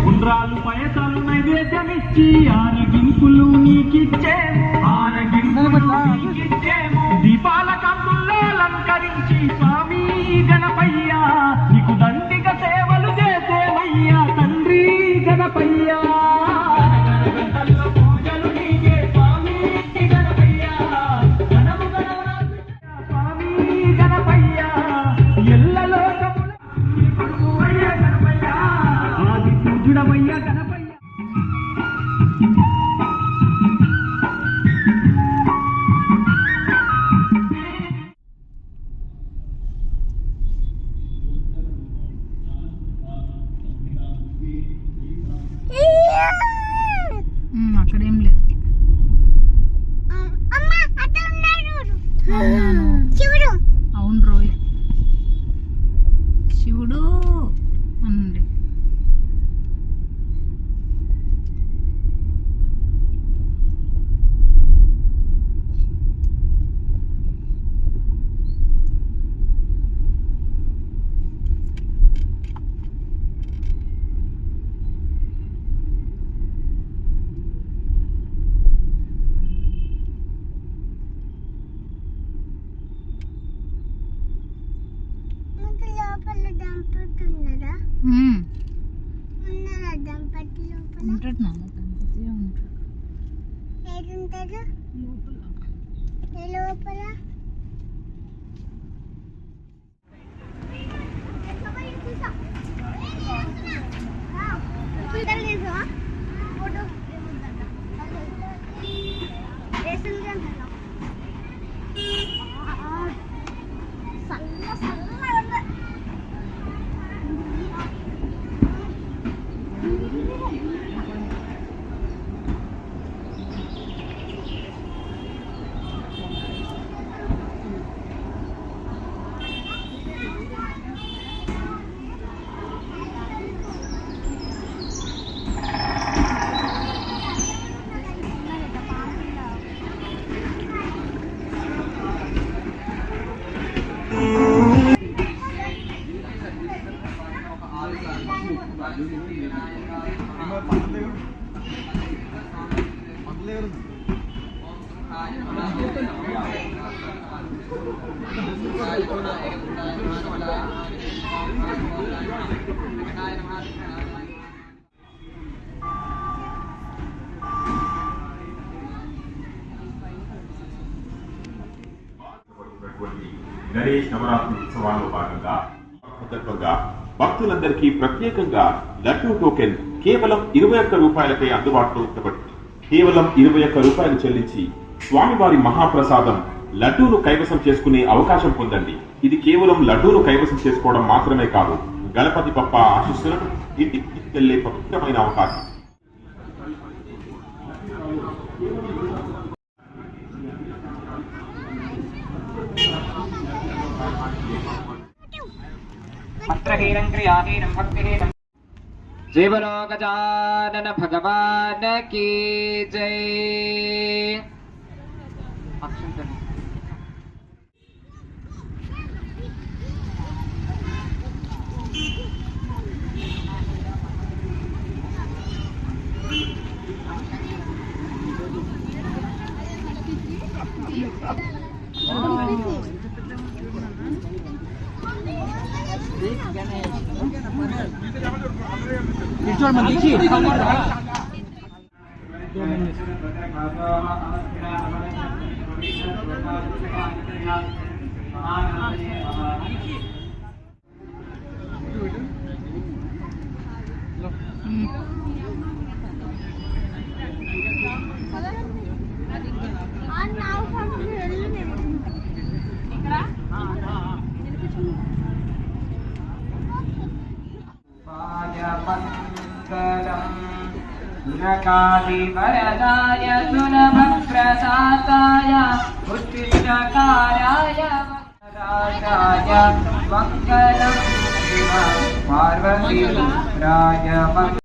ఉండ్రాలు పయసాలు నైవేద్యమిచ్చి ఆరగింపులు నీకిచ్చేము దీపాల కాంతుల్లో అలంకరించి స్వామి గణపయ్యా నీకు దండిగ సేవలు చేసేవయ్యా తండ్రి గణపయ్యా పూజలు నీకే స్వామి గణపయ్యా స్వామి గణపయ్యా ఎల్లలో గణపయ్యా ఆది పూజుడమయ్యా గణపయ్య అక్కడేం లేదు. అవును రోయ్ శివుడు అనండి. ఉంటాడు నాన్న దంపతి ఉంటాడు లోపల. గణేష్ నవరాత్రి ఉత్సవాల్లో భాగంగా భక్తులందరికీ ప్రత్యేకంగా లడ్డూ టోకెన్ కేవలం 21 రూపాయలకే అందుబాటులో ఉంచబడింది. కేవలం 21 రూపాయలు చెల్లించి స్వామివారి మహాప్రసాదం లడ్డూను కైవసం చేసుకునే అవకాశం పొందండి. ఇది కేవలం లడ్డూను కైవసం చేసుకోవడం మాత్రమే కాదు, గణపతి బప్ప ఆశీస్సులను ఇంటికి తీసుకెళ్లే పవిత్రమైన అవకాశం. जय बोलो गजानन भगवान की जय। वरदाय सुलभप्रदाताय उत्कृष्टकाराय वरदाय मङ्गलं पार्वती राय